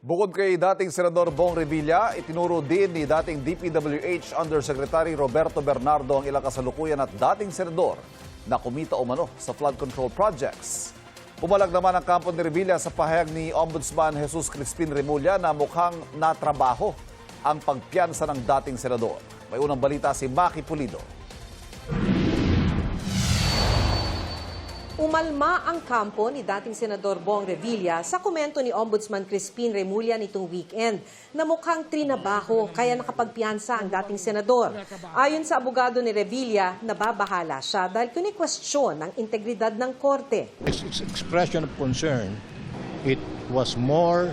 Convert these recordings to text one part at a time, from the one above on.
Bukod kay dating Senador Bong Revilla, itinuro din ni dating DPWH Undersecretary Roberto Bernardo ang ilang kasalukuyan at dating senador na kumita umano sa flood control projects. Pumalag naman ang kampo ni Revilla sa pahayag ni Ombudsman Jesus Crispin Remulla na mukhang natrabaho ang pagpiyansa ng dating senador. May unang balita si Maki Pulido. Umalma ang kampo ni dating Senador Bong Revilla sa komento ni Ombudsman Crispin Remulla nitong weekend na mukhang trinabaho kaya nakapagpiyansa ang dating senador. Ayon sa abogado ni Revilla, nababahala siya dahil kini-question ang integridad ng korte. Its expression of concern, it was more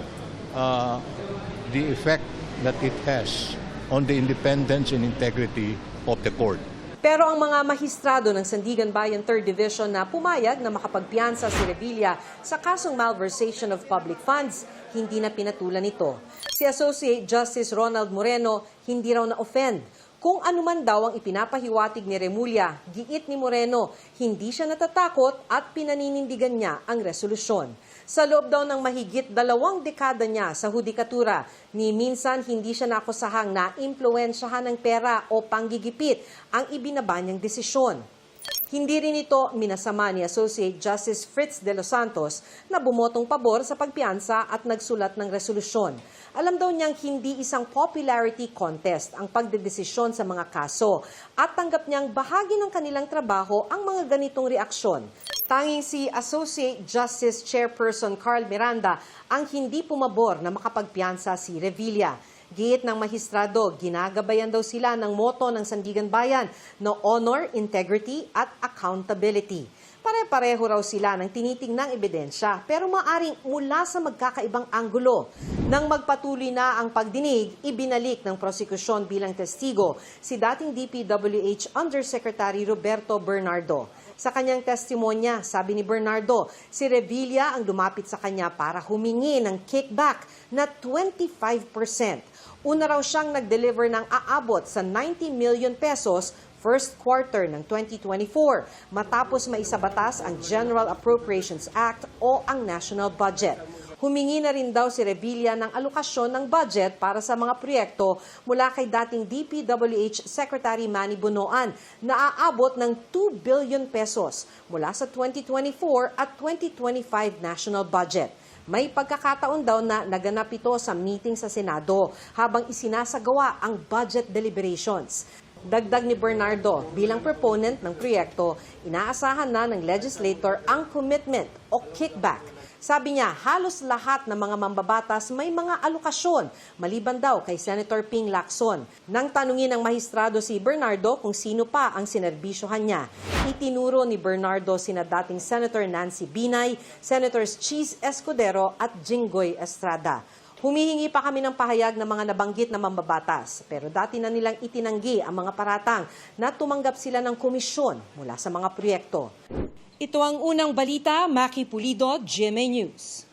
the effect that it has on the independence and integrity of the court. Pero ang mga mahistrado ng Sandigan Bayan 3rd Division na pumayag na makapagpiyansa si Revilla sa kasong malversation of public funds, hindi na pinatulan ito. Si Associate Justice Ronald Moreno hindi raw na-offend. Kung anuman daw ang ipinapahiwatig ni Remulla, giit ni Moreno, hindi siya natatakot at pinaninindigan niya ang resolusyon. Sa loob daw ng mahigit 2 dekada niya sa hudikatura, ni minsan hindi siya nakusahang na impluwensyahan ng pera o panggigipit ang ibinaba niyang desisyon. Hindi rin ito minasama ni Associate Justice Fritz de los Santos na bumotong pabor sa pagpiyansa at nagsulat ng resolusyon. Alam daw niyang hindi isang popularity contest ang pagdedesisyon sa mga kaso at tanggap niyang bahagi ng kanilang trabaho ang mga ganitong reaksyon. Tanging si Associate Justice Chairperson Carl Miranda ang hindi pumabor na makapagpiyansa si Revilla. Giit ng mahistrado, ginagabayan daw sila ng moto ng Sandigan Bayan na honor, integrity at accountability. Pare-pareho raw sila ng tinitingnang ebidensya pero maaring mula sa magkakaibang anggulo. Nang magpatuloy na ang pagdinig, ibinalik ng prosekusyon bilang testigo si dating DPWH Undersecretary Roberto Bernardo. Sa kanyang testimonya, sabi ni Bernardo, si Revilla ang lumapit sa kanya para humingi ng kickback na 25%. Una raw siyang nag-deliver ng aabot sa 90 million pesos first quarter ng 2024 matapos maisabatas ang General Appropriations Act o ang National Budget. Humingi na rin daw si Revilla ng alokasyon ng budget para sa mga proyekto mula kay dating DPWH Secretary Manny Bonoan na aabot ng 2 billion pesos mula sa 2024 at 2025 National Budget. May pagkakataon daw na naganap ito sa meeting sa Senado habang isinasagawa ang budget deliberations. Dagdag ni Bernardo, bilang proponent ng proyekto, inaasahan na ng legislator ang commitment o kickback. Sabi niya, halos lahat ng mga mambabatas may mga alokasyon, maliban daw kay Senator Ping Lacson. Nang tanungin ng mahistrado si Bernardo kung sino pa ang sinerbisyohan niya, itinuro ni Bernardo sina dating Senator Nancy Binay, Senators Cheese Escudero at Jinggoy Estrada. Humihingi pa kami ng pahayag ng mga nabanggit na mambabatas, pero dati na nilang itinanggi ang mga paratang na tumanggap sila ng komisyon mula sa mga proyekto. Ito ang unang balita, Maki Pulido, GMA News.